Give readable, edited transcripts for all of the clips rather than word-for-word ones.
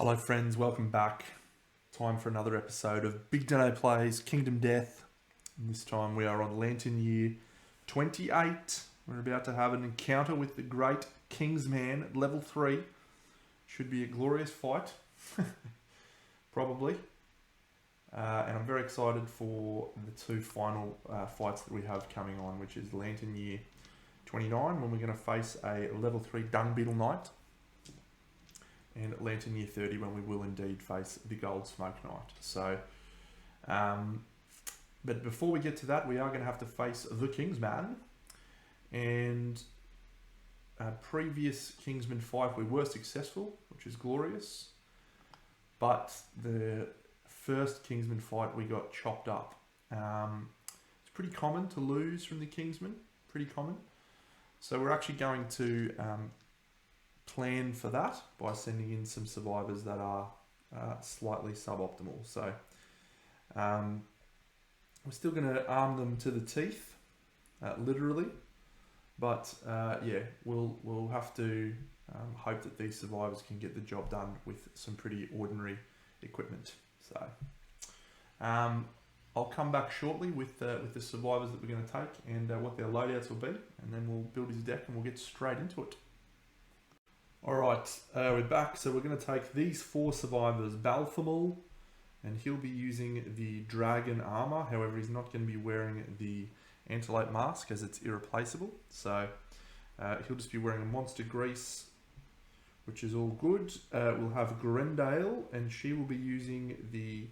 Hello friends, welcome back. Time for another episode of BigDenoPlays Kingdom Death. And this time we are on Lantern Year 28. We're about to have an encounter with the great Kingsman at level 3. Should be a glorious fight. Probably. And I'm very excited for the two final fights that we have coming on, which is Lantern Year 29, when we're going to face a level 3 Dung Beetle Knight, and Lantern Year 30, when we will indeed face the Gold Smoke Knight. So, but before we get to that, we are going to have to face the Kingsman. And previous Kingsman fight, we were successful, which is glorious. But the first Kingsman fight, we got chopped up. It's pretty common to lose from the Kingsman, pretty common. So we're actually going to plan for that by sending in some survivors that are slightly suboptimal. So we're still going to arm them to the teeth, literally, but yeah, we'll have to hope that these survivors can get the job done with some pretty ordinary equipment. So I'll come back shortly with the survivors that we're going to take and what their loadouts will be, and then we'll build his deck and we'll get straight into it. Alright, we're back. So we're going to take these 4 survivors. Balthamol, and he'll be using the dragon armor. However, he's not going to be wearing the antelope mask as it's irreplaceable. So he'll just be wearing a monster grease, which is all good. We'll have Grendale, and she will be using the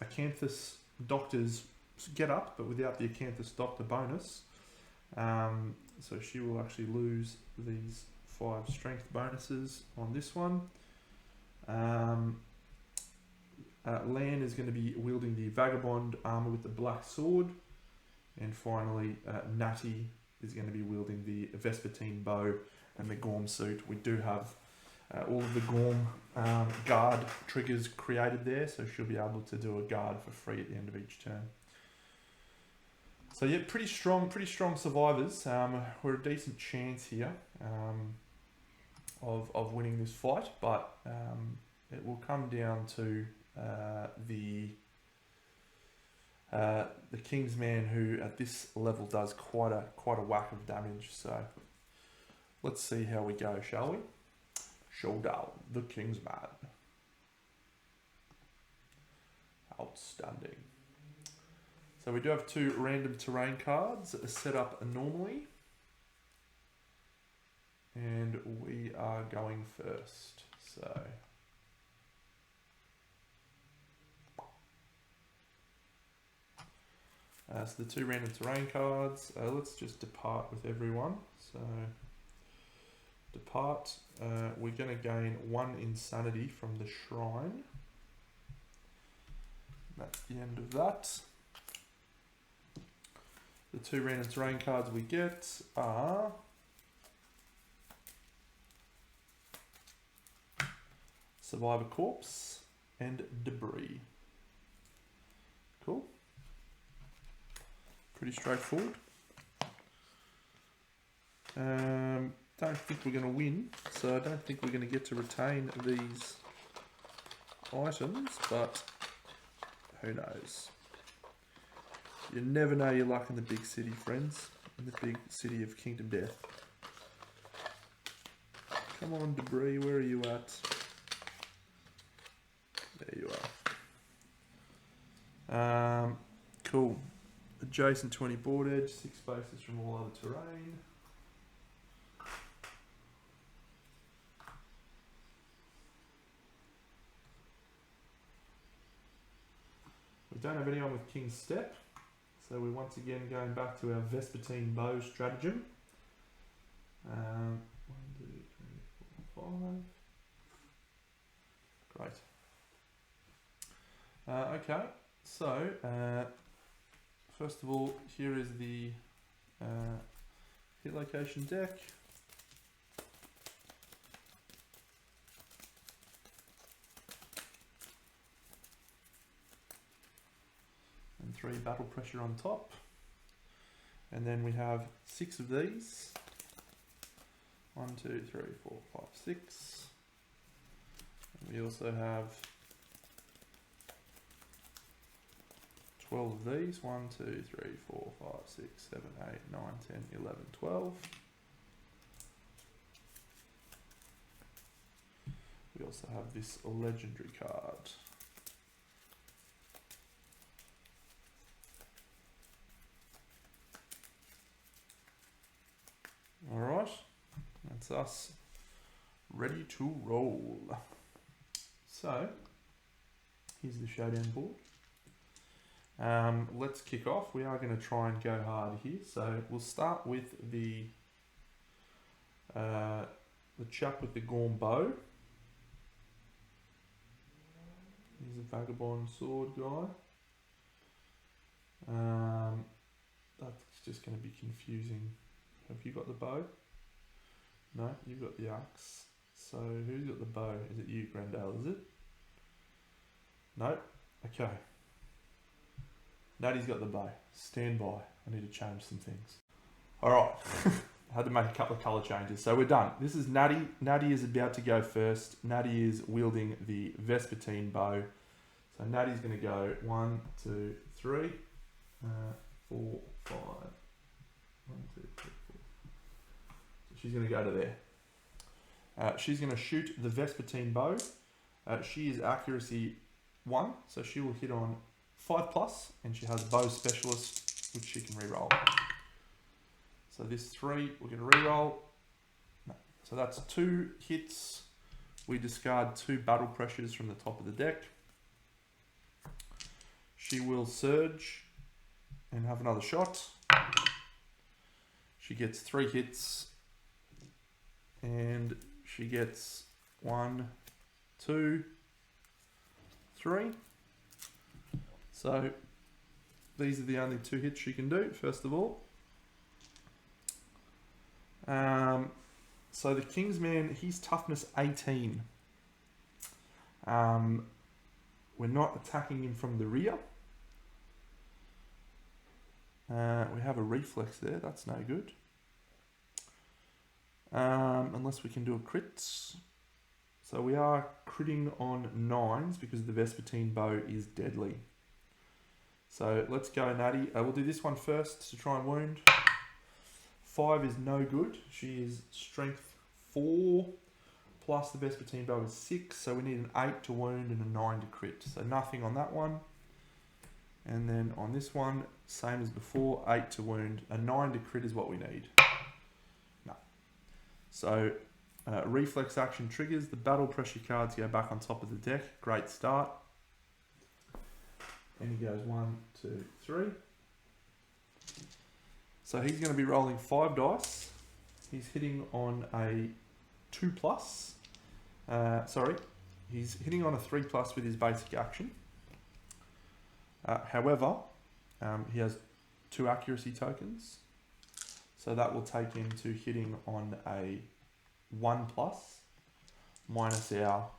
Acanthus Doctor's get up, but without the Acanthus Doctor bonus. So she will actually lose these 5 strength bonuses on this one. Lan is going to be wielding the Vagabond armor with the black sword. And finally, Natty is going to be wielding the Vespertine bow and the Gorm suit. We do have all of the Gorm guard triggers created there, so she'll be able to do a guard for free at the end of each turn. So yeah, pretty strong survivors. We're a decent chance here of winning this fight, but it will come down to the Kingsman, who at this level does quite a whack of damage. So let's see how we go, shall we? Showdown, the Kingsman. Outstanding. So we do have 2 random terrain cards set up normally. And we are going first. So the 2 random terrain cards. Let's just depart with everyone. So depart. We're going to gain 1 insanity from the shrine. That's the end of that. The 2 random terrain cards we get are Survivor Corpse and Debris. Cool. Pretty straightforward. Don't think we're going to win, so I don't think we're going to get to retain these items, but who knows. You never know your luck in the big city, friends. In the big city of Kingdom Death. Come on, Debris, where are you at? There you are. Cool. Adjacent 20 board edge, 6 spaces from all other terrain. We don't have anyone with King's Step. So we're once again going back to our Vespertine bow stratagem. 1, 2, 3, 4, 5. Great. Okay, so first of all, here is the hit location deck. And 3 battle pressure on top. And then we have 6 of these. 1, 2, 3, 4, 5, 6. We also have 12 of these. 1, 2, 3, 4, 5, 6, 7, 8, 9, 10, 11, 12. We also have this legendary card. Alright, that's us ready to roll. So, here's the showdown board. Let's kick off. We are going to try and go hard here. So we'll start with the chap with the Gorm bow. He's a vagabond sword guy. That's just going to be confusing. Have you got the bow? No, you've got the axe. So who's got the bow? Is it you, Grendale, is it? No? Okay. Natty's got the bow. Stand by. I need to change some things. Alright. I had to make a couple of colour changes. So we're done. This is Natty. Natty is about to go first. Natty is wielding the Vespertine bow. So Natty's going to go 1, 2, 3, 4, 5. 1, 2, 3, 4. So she's going to go to there. She's going to shoot the Vespertine bow. She is accuracy 1, so she will hit on 5+, and she has bow specialist, which she can reroll. So this 3, we're going to reroll. No. So that's 2 hits. We discard 2 battle pressures from the top of the deck. She will surge and have another shot. She gets 3 hits, and she gets 1, 2, 3. So these are the only 2 hits she can do, first of all. So the Kingsman, he's toughness 18. We're not attacking him from the rear. We have a reflex there, that's no good. Unless we can do a crit. So we are critting on 9s because the Vespertine bow is deadly. So let's go, Natty. We'll do this one first to try and wound. 5 is no good. She is strength 4 plus the Vespertine bow is 6. So we need an 8 to wound and a 9 to crit. So nothing on that one. And then on this one, same as before, 8 to wound. A 9 to crit is what we need. No. So reflex action triggers. The battle pressure cards go back on top of the deck. Great start. And he goes 1, 2, 3. So he's going to be rolling 5 dice. He's hitting on a 2+. Sorry, he's hitting on a 3+ with his basic action. However, he has 2 accuracy tokens. So that will take him to hitting on a 1+ minus our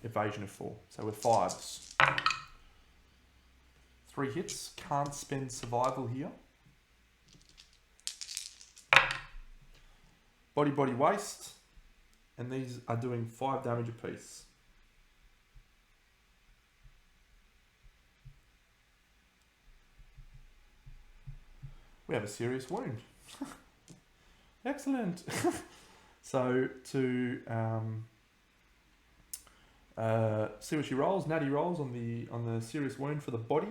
evasion of 4. So we're 5s. 3 hits, can't spend survival here. Body, body, waste. And these are doing 5 damage apiece. We have a serious wound. Excellent. So to see what she rolls, Natty rolls on the serious wound for the body.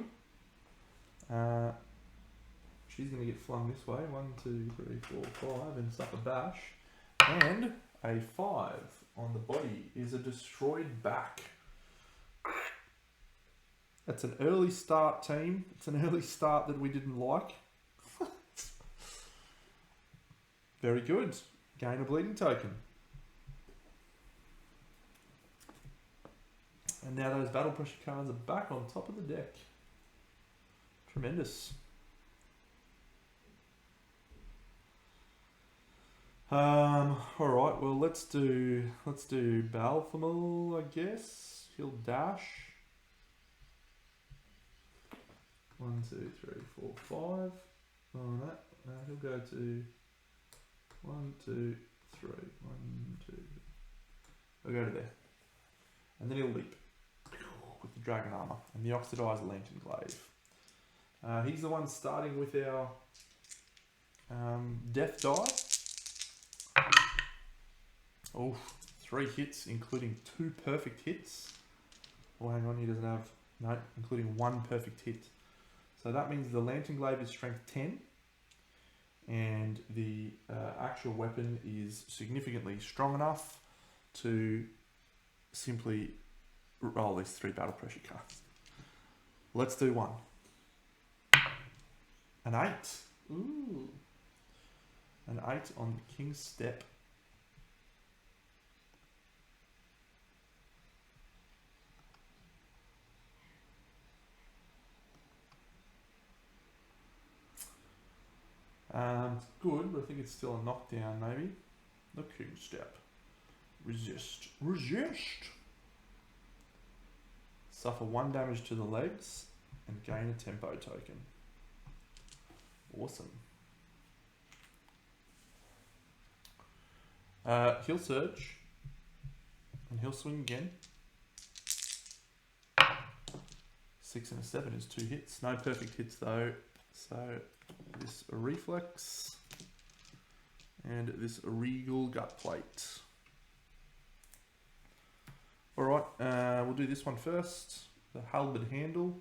She's going to get flung this way. 1, 2, 3, 4, 5 and suffer bash. And a 5 on the body is a destroyed back. That's an early start, team. It's an early start that we didn't like. Very good. Gain a bleeding token. And now those battle pressure cards are back on top of the deck. Tremendous. Alright, well let's do Balthamel, I guess. He'll dash. 1, 2, 3, 4, 5. On that. He'll go to 1, 2, 3. 1, 2. I'll go to there. And then he'll leap with the dragon armor and the oxidized lantern glaive. He's the one starting with our death die. Oh, 3 hits, including 2 perfect hits. Oh, hang on, he doesn't have... No, including 1 perfect hit. So that means the lantern glaive is strength 10. And the actual weapon is significantly strong enough to simply roll these 3 battle pressure cards. Let's do one. An 8. Ooh. An 8 on the King's Step. It's good, but I think it's still a knockdown maybe. The King's Step. Resist. Resist! Suffer 1 damage to the legs and gain a tempo token. Awesome. He'll surge. And he'll swing again. 6 and a 7 is 2 hits. No perfect hits though. So this reflex. And this regal gut plate. Alright, we'll do this one first. The halberd handle.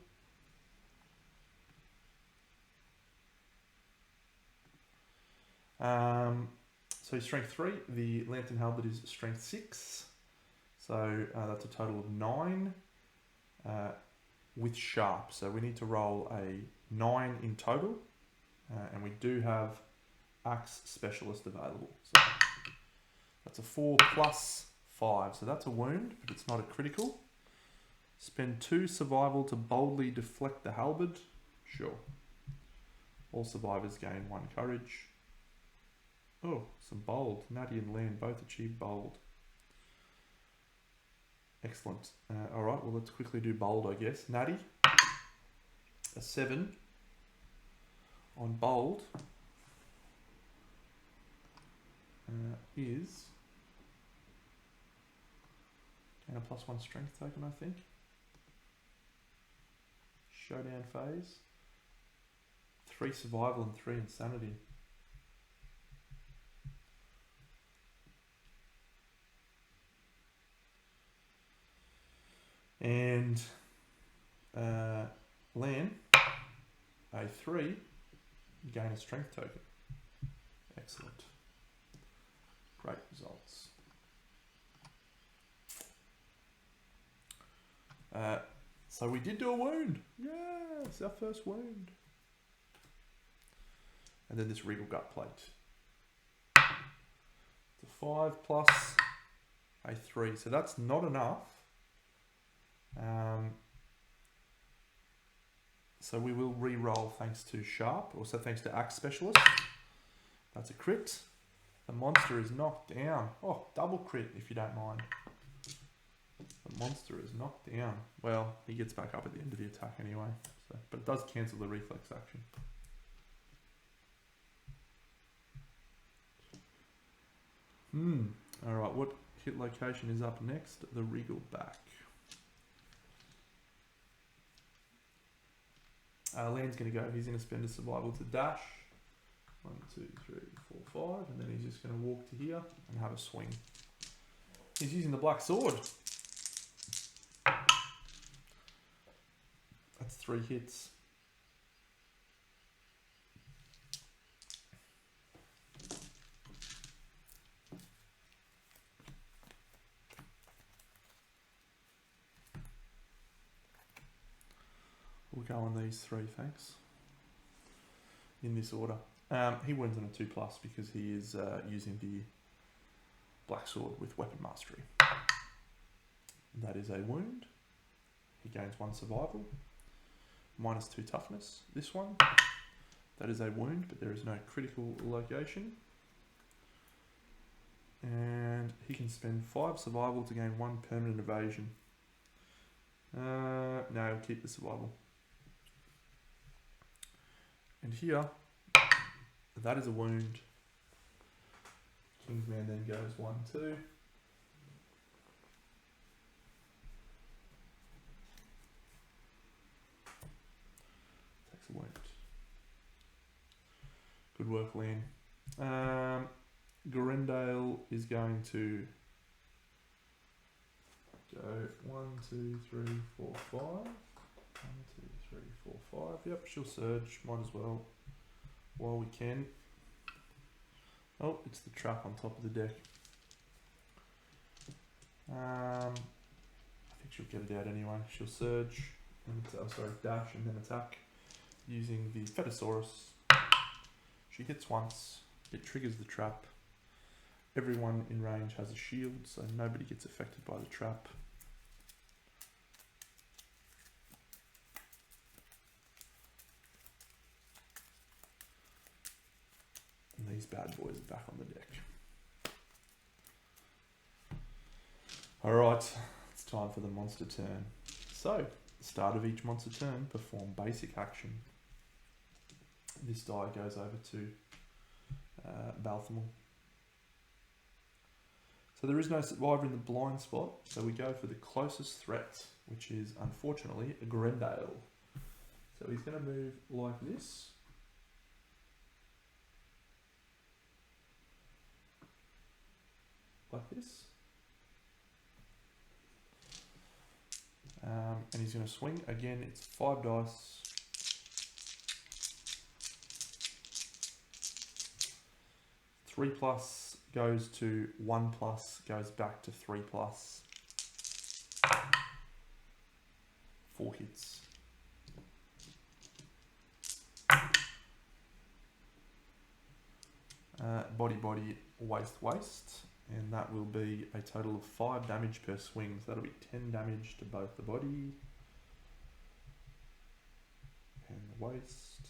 So he's strength 3. The lantern halberd is strength 6. So that's a total of 9 with sharp. So we need to roll a 9 in total. And we do have axe specialist available. So that's a 4 plus 5. So that's a wound, but it's not a critical. Spend 2 survival to boldly deflect the halberd. Sure. All survivors gain 1 courage. Oh, some bold. Natty and Lan both achieve bold. Excellent. Alright, well let's quickly do bold, I guess. Natty, a 7 on bold is... and a +1 strength token, I think. Showdown phase. 3 survival and 3 insanity. And Lan, a 3, gain a strength token. Excellent. Great results. So we did do a wound. Yeah, it's our first wound. And then this regal gut plate. It's a 5 plus a 3. So that's not enough. So we will re-roll thanks to sharp, also thanks to axe specialist. That's a crit. The monster is knocked down. Oh, double crit if you don't mind. The monster is knocked down. Well, he gets back up at the end of the attack anyway. So, but it does cancel the reflex action. Alright, what hit location is up next? The regal back. Lan's going to go. He's going to spend a survival to dash. 1, 2, 3, 4, 5. And then he's just going to walk to here and have a swing. He's using the black sword. That's 3 hits. We'll go on these 3, thanks. In this order. He wins on a 2 plus because he is using the black sword with weapon mastery. That is a wound. He gains 1 survival. -2 toughness. This one. That is a wound, but there is no critical location. And he can spend 5 survival to gain 1 permanent evasion. No, he'll keep the survival. And here, that is a wound. Kingsman then goes 1, 2. Good work, Lan. Gorendale is going to go 1, 2, 3, 4, 5. 1, 2, 3, 4, 5. Yep, she'll surge. Might as well while we can. Oh, it's the trap on top of the deck. I think she'll get it out anyway. She'll surge, and dash and then attack using the Fetosaurus. She hits once, it triggers the trap. Everyone in range has a shield, so nobody gets affected by the trap. And these bad boys are back on the deck. Alright, it's time for the monster turn. So, at the start of each monster turn, perform basic action. This die goes over to Balthamel. So there is no survivor in the blind spot, so we go for the closest threat, which is unfortunately a Gorendale. So he's going to move like this. Like this. And he's going to swing. Again, it's 5 dice. Three plus goes to 1 plus, goes back to 3 plus. 4 hits. Body, waist. And that will be a total of 5 damage per swing. So that'll be 10 damage to both the body and the waist.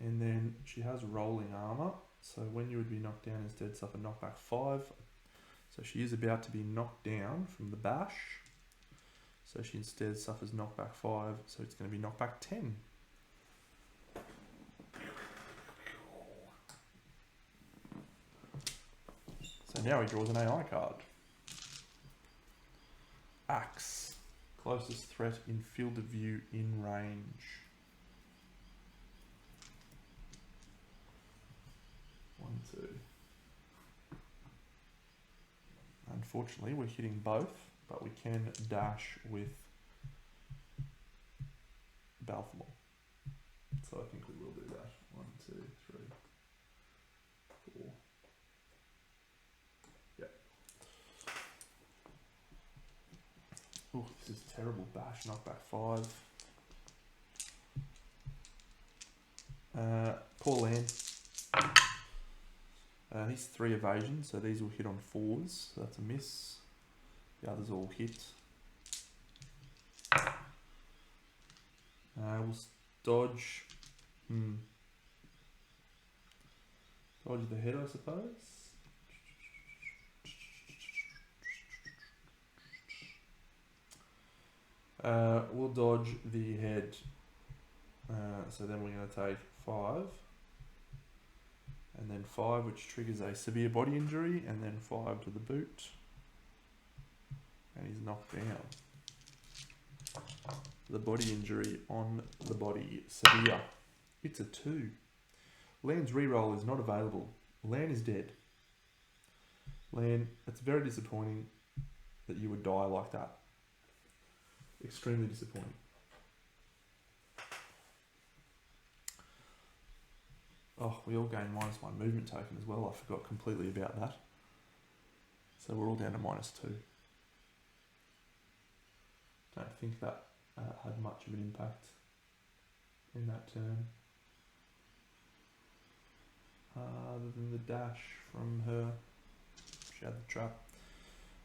And then she has rolling armor. So when you would be knocked down, instead suffer knockback 5. So she is about to be knocked down from the bash. So she instead suffers knockback 5. So it's going to be knockback 10. So now he draws an AI card. Axe. Closest threat in field of view in range. 1, 2. Unfortunately, we're hitting both, but we can dash with Balthamel. So I think we will do that. 1, 2, 3, 4. Yep. Oh, this is terrible. Bash, knockback 5. Poor Lan. He's 3 evasion, so these will hit on 4s, so that's a miss. The others all hit. We'll dodge. Dodge the head, I suppose. We'll dodge the head. So then we're going to take 5. And then 5, which triggers a severe body injury, and then 5 to the boot. And he's knocked down. The body injury on the body, severe. It's a 2. Lan's reroll is not available. Lan is dead. Lan, it's very disappointing that you would die like that. Extremely disappointing. Oh, we all gain -1 movement token as well. I forgot completely about that. So we're all down to -2. Don't think that had much of an impact in that turn. Other than the dash from her. She had the trap.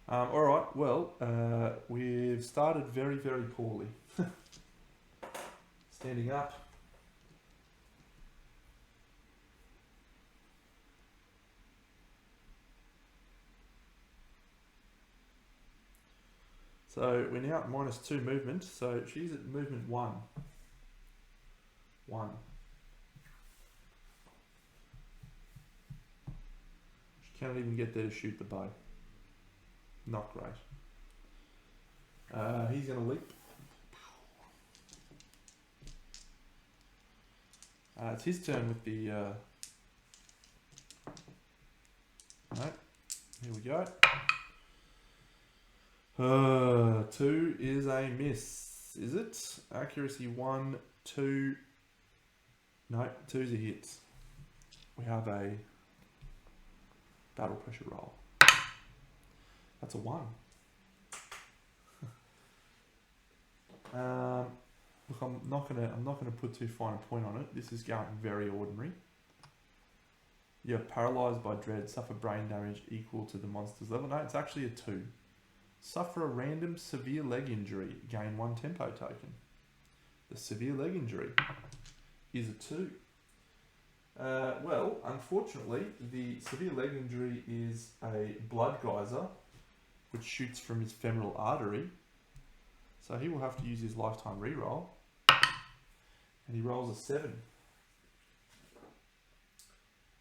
Alright, well, we've started very, very poorly. Standing up. So we're now at -2 movement, so she's at movement 1. 1. She can't even get there to shoot the bow. Not great. He's going to leap It's his turn with the... No, here we go. 2 is a miss, is it? Accuracy 1, 2. No, 2's a hit. We have a battle pressure roll. That's a 1. Look, I'm not gonna put too fine a point on it. This is going very ordinary. You're paralysed by dread. Suffer brain damage equal to the monster's level. No, it's actually a 2. Suffer a random severe leg injury. Gain 1 tempo token. The severe leg injury is a 2. Well, unfortunately, the severe leg injury is a blood geyser, which shoots from his femoral artery. So he will have to use his lifetime reroll. And he rolls a 7.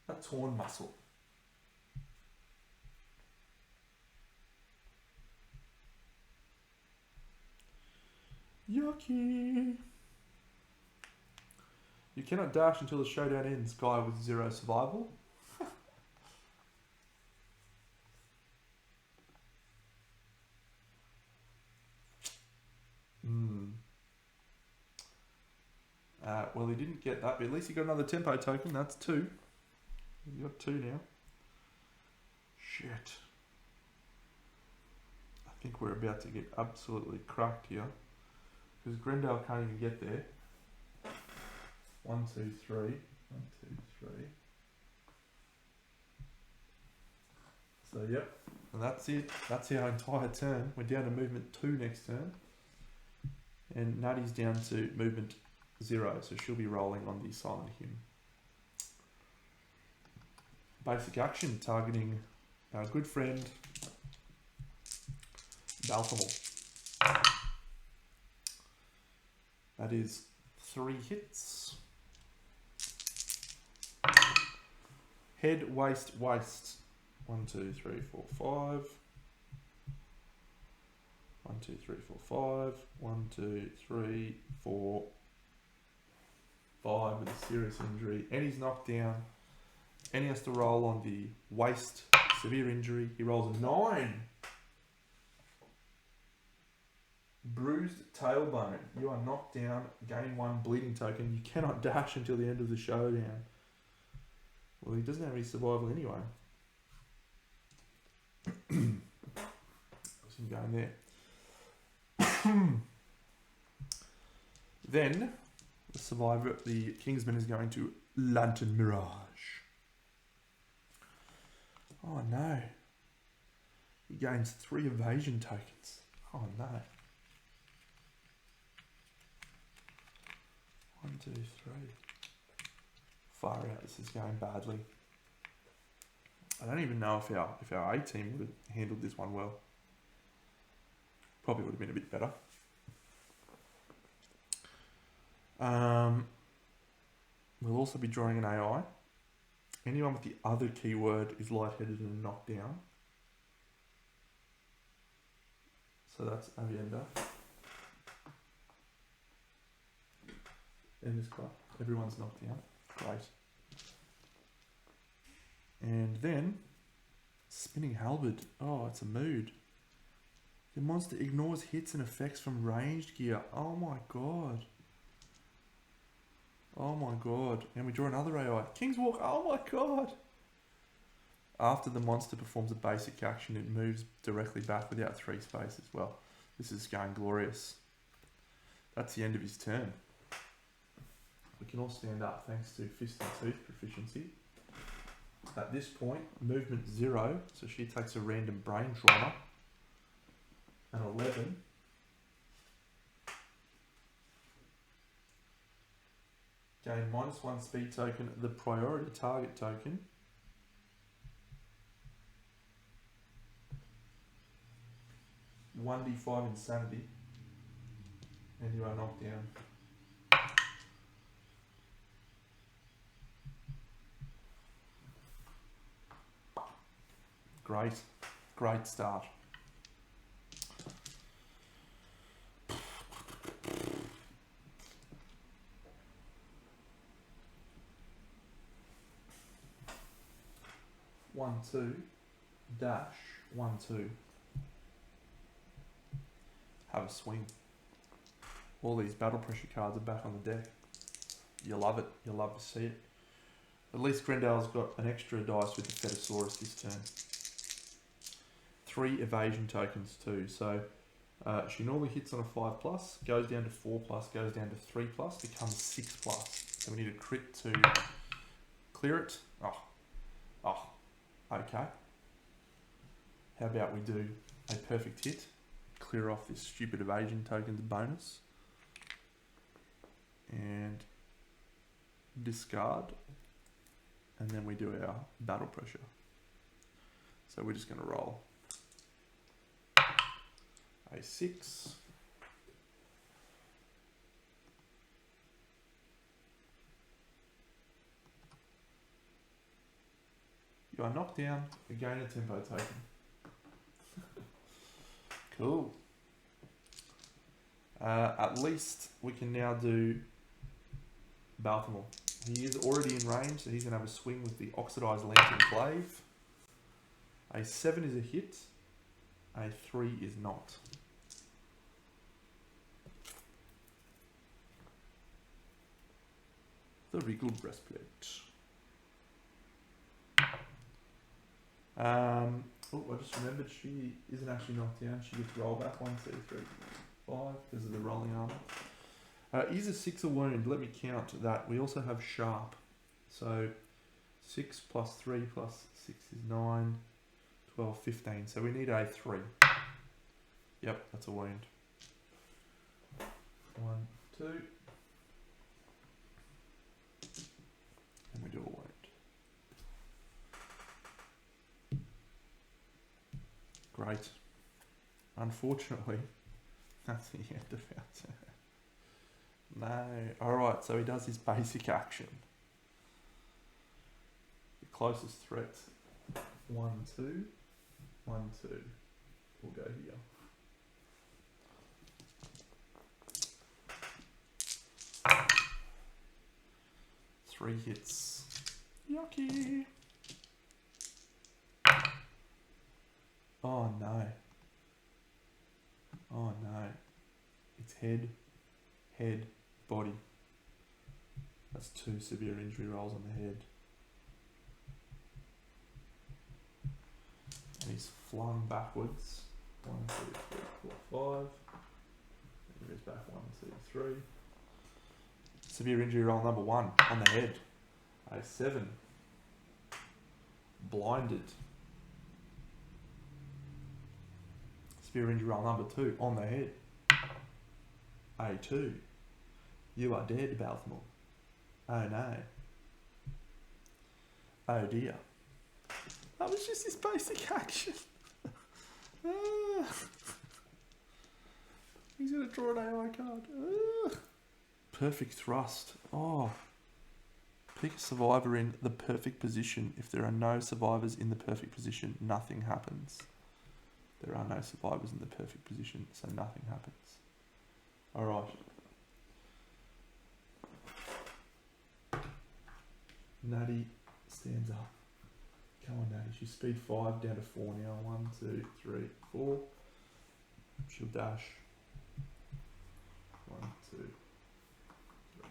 A torn muscle. Yucky. You cannot dash until the showdown ends. Guy with 0 survival. Well, he didn't get that, but at least he got another tempo token. That's 2. You got 2 now. Shit. I think we're about to get absolutely cracked here. Because Grendel can't even get there. 1, 2, 3. 1, 2, 3. So, yep. And that's it. That's our entire turn. We're down to movement 2 next turn. And Nutty's down to movement 0. So she'll be rolling on the Silent Hymn. Basic action targeting our good friend Balthamore. That is 3 hits. Head, waist, waist. 1, 2, 3, 4, 5. 1, 2, 3, 4, 5. 1, 2, 3, 4, 5 with a serious injury. And he's knocked down. And he has to roll on the waist, severe injury. He rolls a 9. Bruised tailbone. You are knocked down. Gain 1 bleeding token. You cannot dash until the end of the showdown. Well, he doesn't have any survival anyway. There's him going there. Then, the survivor, the Kingsman, is going to Lantern Mirage. Oh no. He gains 3 evasion tokens. Oh no. 1, 2, 3. Far out, this is going badly. I don't even know if our A team would have handled this one well. Probably would have been a bit better. We'll also be drawing an AI. Anyone with the other keyword is lightheaded and knocked down. So that's Avienda. And this club. Everyone's knocked down. Great. And then, Spinning Halberd. Oh, it's a mood. The monster ignores hits and effects from ranged gear. Oh my god. Oh my god. And we draw another AI. King's Walk. Oh my god. After the monster performs a basic action, it moves directly back without 3 spaces. Well, this is going glorious. That's the end of his turn. We can all stand up thanks to Fist and Tooth proficiency. At this point, movement 0, so she takes a random brain trauma. An 11. Gain -1 speed token, the priority target token. (1d5) insanity. And you are knocked down. Great. Great start. 1, 2, dash, 1, 2. Have a swing. All these battle pressure cards are back on the deck. You love it. You love to see it. At least Grendal's got an extra dice with the Fetosaurus this turn. 3 evasion tokens too. So she normally hits on a 5+, goes down to 4+, goes down to 3+, becomes 6+. So we need a crit to clear it. Oh, okay. How about we do a perfect hit? Clear off this stupid evasion tokens bonus. And discard. And then we do our battle pressure. So we're just going to roll a 6. You are knocked down, you gain a tempo token. Cool. At least we can now do Baltimore. He is already in range, so he's going to have a swing with the Oxidized Lantern Glaive. A 7 is a hit. A 3 is not. The Regal Breastplate. I just remembered she isn't actually knocked down. She gets roll back 1, 2, 3, 5 because of the rolling armor. Is a 6 a wound? Let me count that. We also have sharp. So 6 plus 3 plus 6 is 9, 12, 15. So we need a 3. Yep, that's a wound. 1, 2. And we do a wound. Great. Unfortunately, that's the end of our turn. No. Alright, so he does his basic action. The closest threat. 1, 2. 1, 2. We'll go here. Three hits. Yucky. Oh no. Oh no. It's head, head, body. That's 2 severe injury rolls on the head. And he's flung backwards. 1, 2, 3, 4, 5. And he goes back 1, 2, 3. Severe injury roll number 1 on the head. A 7. Blinded. Severe injury roll number 2 on the head. A 2. You are dead, Baltimore. Oh no. Oh dear. That was just his basic action. He's going to draw an AI card. Perfect thrust. Oh. Pick a survivor in the perfect position. If there are no survivors in the perfect position, nothing happens. There are no survivors in the perfect position, so nothing happens. Alright. Natty stands up. Come on, Natty. She's speed 5 down to 4 now. 1, 2, 3, 4. She'll dash. 1, 2, 3, 4.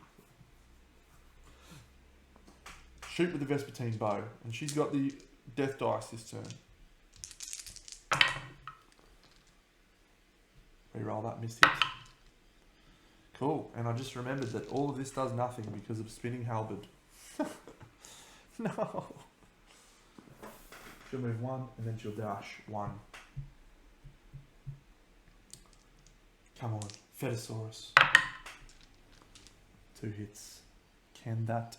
Shoot with the Vespertine's bow. And she's got the death dice this turn. Reroll that missed hit. Cool. And I just remembered that all of this does nothing because of spinning halberd. No. She'll move 1 and then she'll dash 1. Come on. Fetosaurus. 2 hits. Can that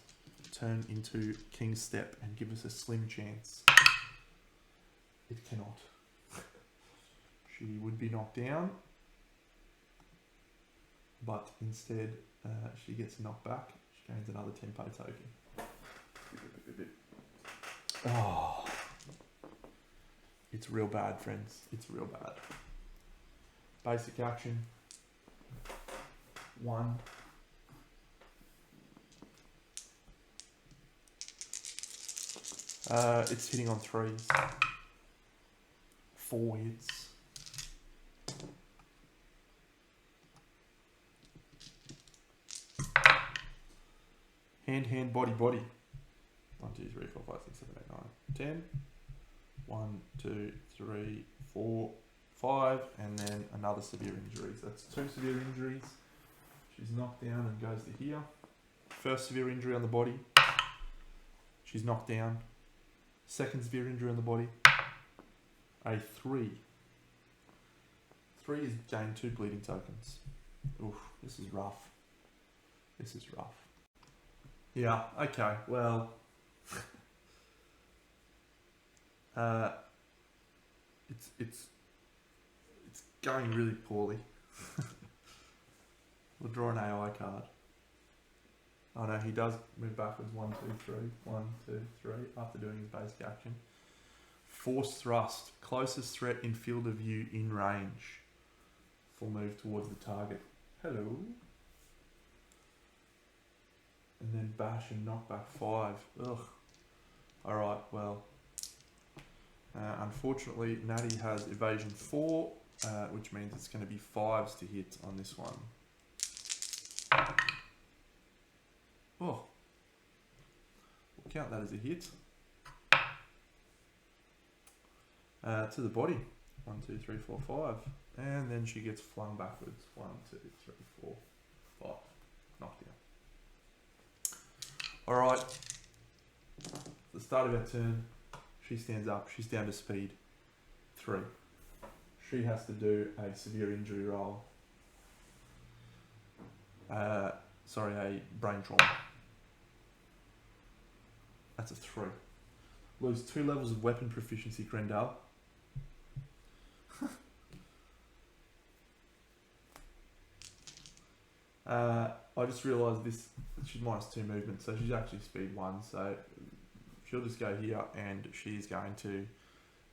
turn into King's Step and give us a slim chance? It cannot. She would be knocked down. But instead, she gets knocked back. She gains another tempo token. Oh, it's real bad, friends. It's real bad. Basic action. 1. It's hitting on 3s. 4 hits. Hand, body. 1, 2, 3, 4, 5, 6, 7, 8, 9, 10. 1, 2, 3, 4, 5, and then another severe injury. So that's 2 severe injuries. She's knocked down and goes to here. First severe injury on the body. She's knocked down. Second severe injury on the body. A 3. 3 is gained 2 bleeding tokens. Oof, this is rough. Yeah, okay, well... it's going really poorly. We'll draw an AI card. Oh no, he does move backwards. 1, 2, 3. 1, 2, 3. After doing his basic action. Force thrust. Closest threat in field of view in range. Full move towards the target. Hello. And then bash and knock back 5. Ugh. Alright, well. Unfortunately, Natty has evasion 4, which means it's going to be 5s to hit on this one. Oh. We'll count that as a hit. To the body. 1, 2, 3, 4, 5. And then she gets flung backwards. 1, 2, 3, 4, 5. Knocked down. Alright. The start of our turn. She stands up. She's down to speed 3. She has to do a severe injury roll. A brain trauma. That's a 3. Lose 2 levels of weapon proficiency, Grendel. I just realised this. She's -2 movement, so she's actually speed 1. So she'll just go here, and she's going to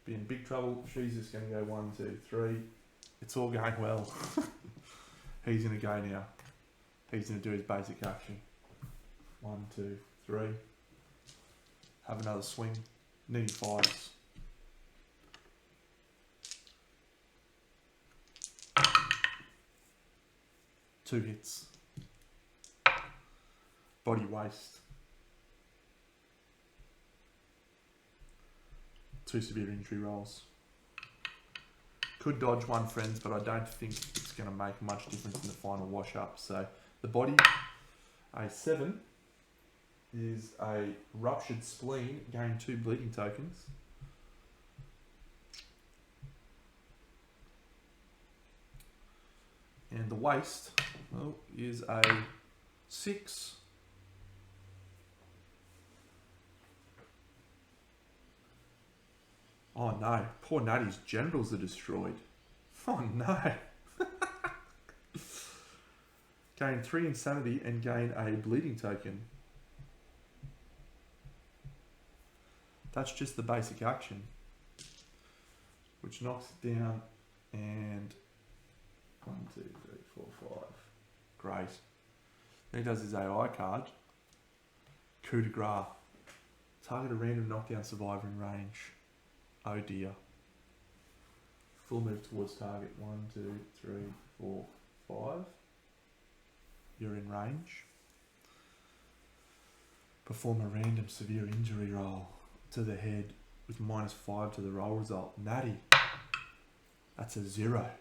be in big trouble. She's just going to go 1, 2, 3. It's all going well. He's going to go now. He's going to do his basic action. 1, 2, 3. Have another swing. Needing 5s. Two hits. Body waste. 2 severe injury rolls. Could dodge 1, friends, but I don't think it's going to make much difference in the final wash up. So the body, a 7, is a ruptured spleen, gain 2 bleeding tokens. And the waste, well, is a 6. Oh no, poor Natty's genitals are destroyed. Oh no. Gain 3 insanity and gain a bleeding token. That's just the basic action. Which knocks it down and 1, 2, 3, 4, 5. Great. Then he does his AI card. Coup de grace. Target a random knockdown survivor in range. Oh dear. Full move towards target. 1, 2, 3, 4, 5. You're in range. Perform a random severe injury roll to the head with -5 to the roll result. Natty. That's a 0.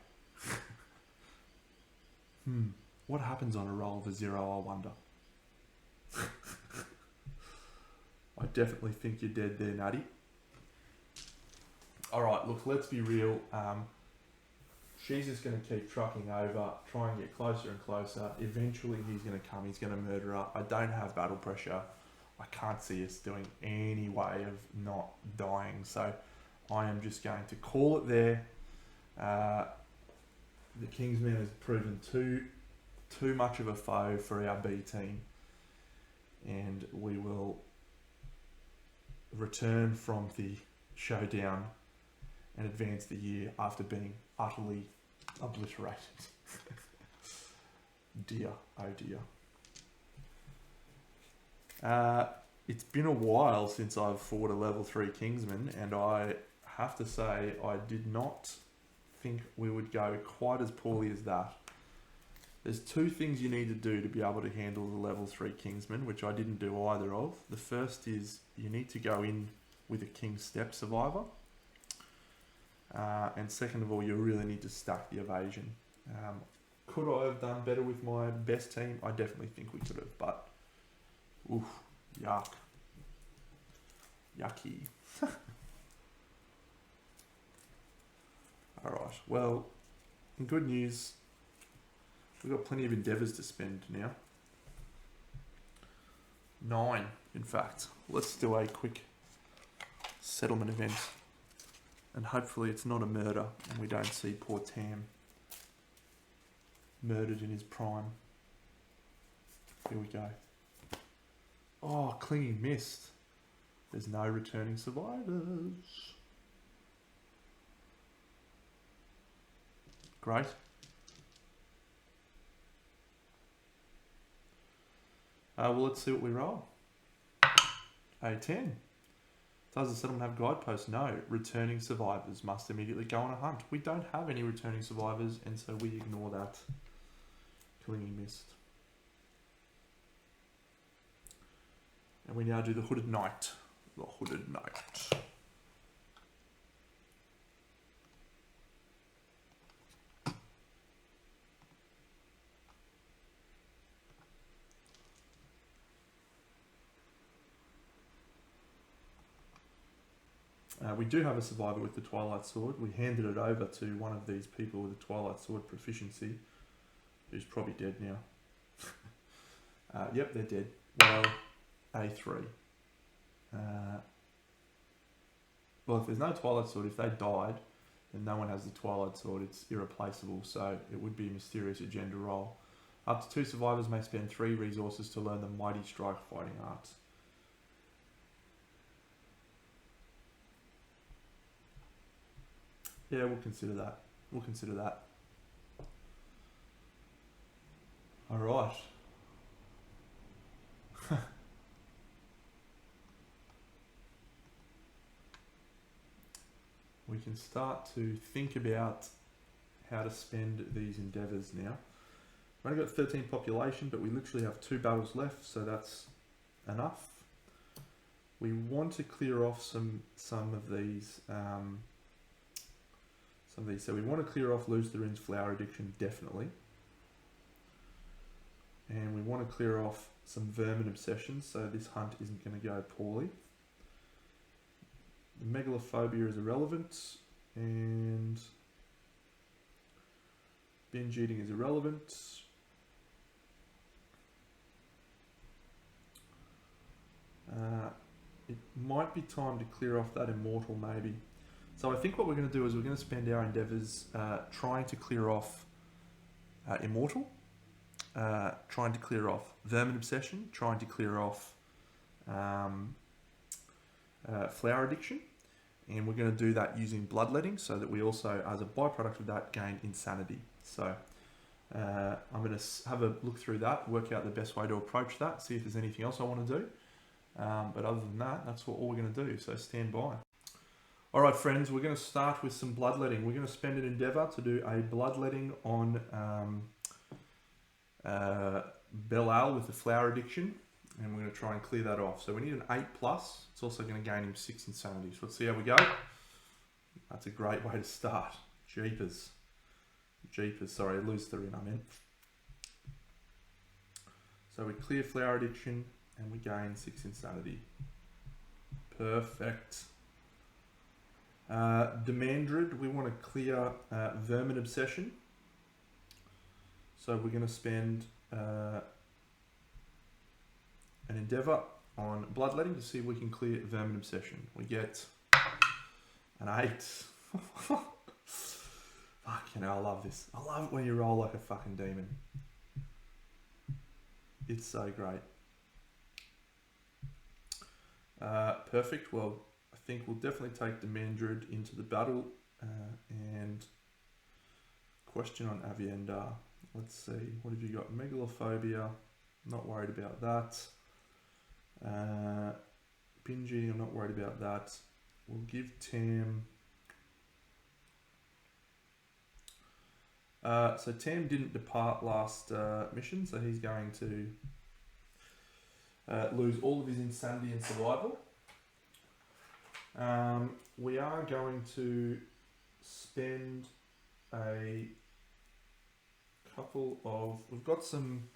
What happens on a roll of a 0, I wonder? I definitely think you're dead there, Natty. Alright, look, let's be real. She's just going to keep trucking over, try and get closer and closer. Eventually he's going to come, he's going to murder her. I don't have battle pressure. I can't see us doing any way of not dying. So I am just going to call it there. The Kingsman has proven too much of a foe for our B team. And we will return from the showdown and advance the year after being utterly obliterated. Dear, oh dear. It's been a while since I've fought a level 3 Kingsman, and I have to say I did not think we would go quite as poorly as that. There's two things you need to do to be able to handle the level 3 Kingsman, which I didn't do either of. The first is you need to go in with a King's Step survivor. And second of all, you really need to stack the evasion. Could I have done better with my best team? I definitely think we could have, but oof, yuck. Yucky. Alright, well, in good news, we've got plenty of endeavours to spend now. 9, in fact. Let's do a quick settlement event. And hopefully it's not a murder and we don't see poor Tam murdered in his prime. Here we go. Oh, Clinging Mist. There's no returning survivors. Great. Well, let's see what we roll. A 10. Does the settlement have guideposts? No. Returning survivors must immediately go on a hunt. We don't have any returning survivors, and so we ignore that. Clinging Mist. And we now do the Hooded Knight. The Hooded Knight. We do have a survivor with the Twilight Sword. We handed it over to one of these people with the Twilight Sword proficiency, who's probably dead now. Yep, they're dead. Well, A3. Well, if there's no Twilight Sword, if they died, then no one has the Twilight Sword. It's irreplaceable, so it would be a mysterious agenda roll. Up to 2 survivors may spend 3 resources to learn the Mighty Strike fighting art. Yeah, we'll consider that. We'll consider that. All right. We can start to think about how to spend these endeavours now. We've only got 13 population, but we literally have 2 battles left, so that's enough. We want to clear off some of these. So we want to clear off Luther's Flower Addiction, definitely. And we want to clear off some Vermin Obsessions, so this hunt isn't going to go poorly. The Megalophobia is irrelevant, and binge eating is irrelevant. It might be time to clear off that Immortal, maybe. So I think what we're going to do is we're going to spend our endeavours trying to clear off Immortal, trying to clear off Vermin Obsession, trying to clear off Flower Addiction, and we're going to do that using Bloodletting so that we also, as a byproduct of that, gain Insanity. So I'm going to have a look through that, work out the best way to approach that, see if there's anything else I want to do. But other than that, that's all we're going to do, so stand by. Alright friends, we're going to start with some bloodletting. We're going to spend an endeavour to do a bloodletting on Belial with the Flower Addiction, and we're going to try and clear that off. So we need an 8+, it's also going to gain him 6 Insanity. So let's see how we go. That's a great way to start. Jeepers. Jeepers, sorry, lose 3 I meant. So we clear Flower Addiction and we gain 6 Insanity. Perfect. Demandred, we want to clear Vermin Obsession. So we're going to spend an endeavour on Bloodletting to see if we can clear Vermin Obsession. We get an 8. Fucking hell, I love this. I love it when you roll like a fucking demon. It's so great. Perfect. Well, I think we'll definitely take Demandred into the battle. And question on Aviendar. Let's see. What have you got? Megalophobia. Not worried about that. Binge eating, I'm not worried about that. We'll give Tam... so Tam didn't depart last mission, so he's going to lose all of his insanity and survival. We are going to spend a couple of... We've got some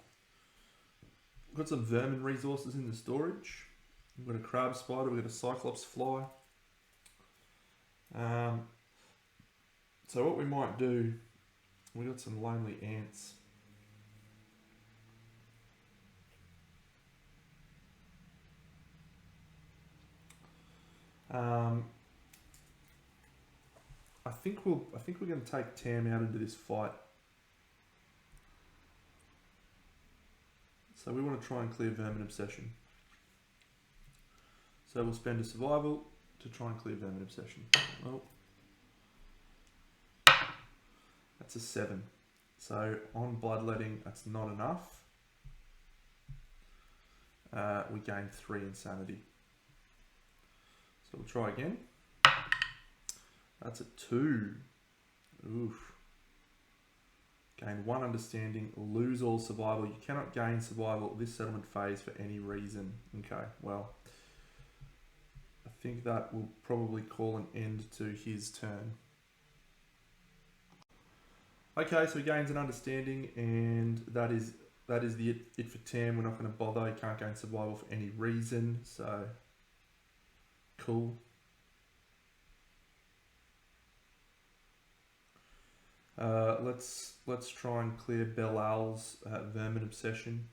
vermin resources in the storage. We've got a crab spider, we've got a cyclops fly. So what we might do, we've got some lonely ants. I think we're going to take Tam out into this fight. So we want to try and clear vermin obsession. So we'll spend a survival to try and clear vermin obsession. Well, that's a 7. So on bloodletting, that's not enough. We gain 3 insanity. So we'll try again. That's a 2. Oof. Gain 1 understanding, lose all survival. You cannot gain survival this settlement phase for any reason. Okay, well, I think that will probably call an end to his turn. Okay, so he gains an understanding, and that is it for Tam. We're not going to bother. He can't gain survival for any reason, so cool. Let's try and clear Belal's vermin obsession.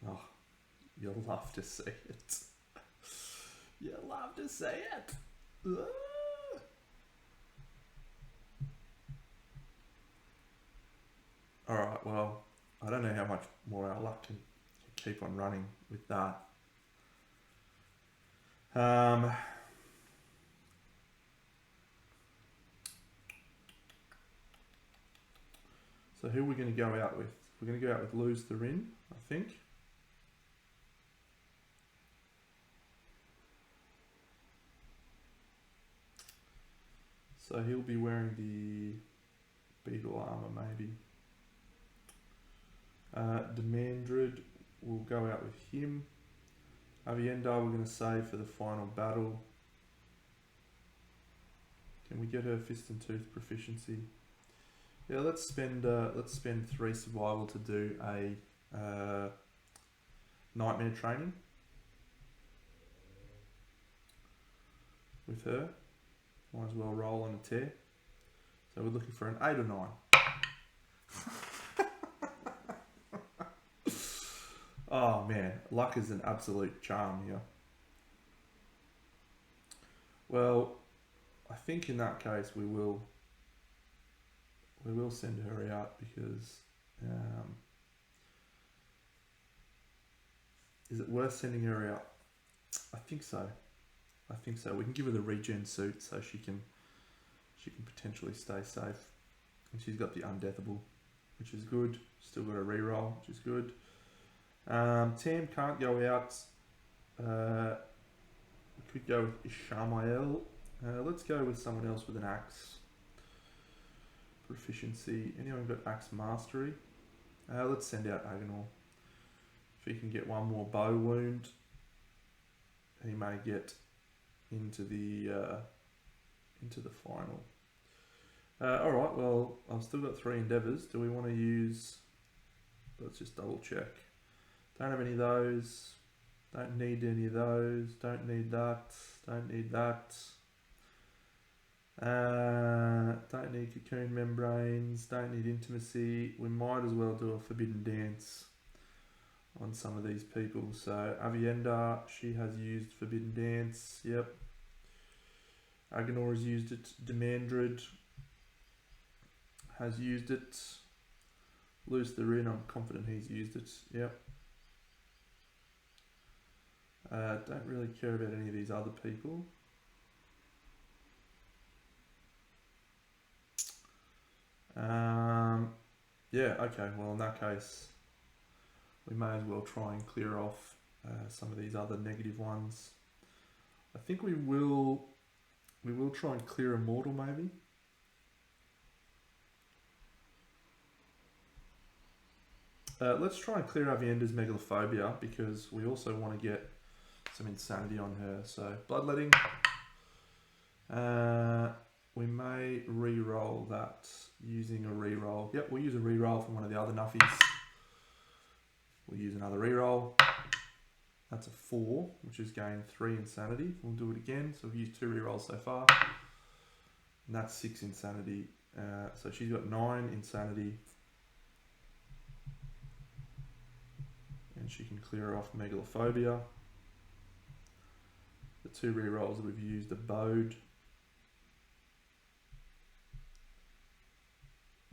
Oh, you'll love to see it. You'll love to see it. Alright, well, I don't know how much more our luck can keep on running with that. So who are we going to go out with? We're going to go out with Lose the Rin, I think. So he'll be wearing the beetle armor, maybe. Demandred, we'll go out with him. Avienda, we're going to save for the final battle. Can we get her Fist and Tooth proficiency? Yeah, let's spend 3 survival to do a nightmare training with her. Might as well roll on a tear. So we're looking for an 8 or 9. Oh man, luck is an absolute charm here. Well, I think in that case we will send her out because is it worth sending her out? I think so. We can give her the regen suit so she can potentially stay safe. And she's got the undeathable, which is good. Still got a reroll, which is good. Tam can't go out. We could go with Ishamael. Let's go with someone else with an axe proficiency. Anyone got axe mastery? Let's send out Agonor. If he can get 1 more bow wound, he may get into the final. All right. Well, I've still got 3 endeavors. Do we want to use? Let's just double check. Don't have any of those. Don't need any of those. Don't need that. Don't need that. Don't need cocoon membranes. Don't need intimacy. We might as well do a forbidden dance on some of these people. So Avienda, she has used forbidden dance. Yep. Agonor has used it. Demandred has used it. Loose the Rin, I'm confident he's used it. Yep. Don't really care about any of these other people. Yeah, okay, well in that case, we may as well try and clear off some of these other negative ones. I think we will try and clear Immortal maybe. Let's try and clear Avienda's Megalophobia because we also want to get some insanity on her. So Bloodletting. We may re-roll that using a re-roll. Yep, we'll use a re-roll from one of the other nuffies. We'll use another re-roll. That's a 4, which is gained 3 insanity. We'll do it again. So we've used 2 re-rolls so far. And that's 6 insanity. So she's got 9 insanity. And she can clear off Megalophobia. The 2 re-rolls that we've used are Bode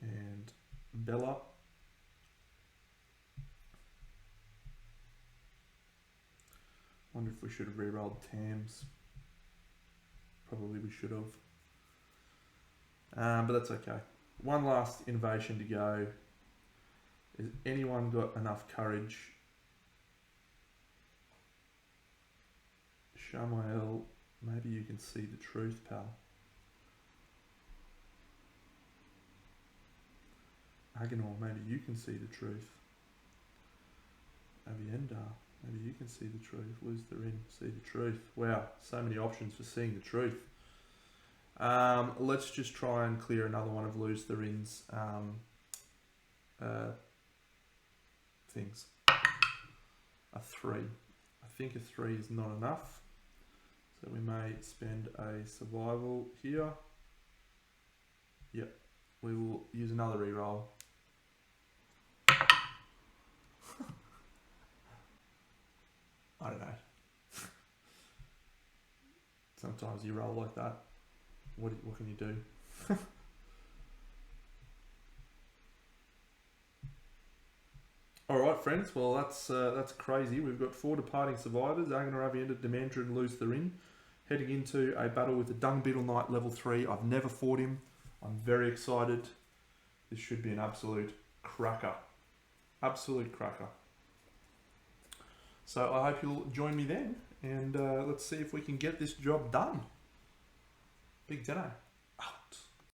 and Bella. Wonder if we should have re-rolled Tams. Probably we should have. But that's okay. One last innovation to go. Has anyone got enough courage? Shamael, maybe you can see the truth, pal. Agonor, maybe you can see the truth. Avienda, maybe you can see the truth. Lose the ring, see the truth. Wow, so many options for seeing the truth. Let's just try and clear another one of Lose the Ring's things. A 3. I think a 3 is not enough. So we may spend a survival here. Yep, we will use another reroll. I don't know. Sometimes you roll like that. What can you do? Alright friends, well that's crazy. We've got 4 departing survivors, Agonor, Avienda, Dementor and Lose the Ring, heading into a battle with the Dung Beetle Knight level 3. I've never fought him. I'm very excited. This should be an absolute cracker. Absolute cracker. So I hope you'll join me then, and let's see if we can get this job done. Big Deno.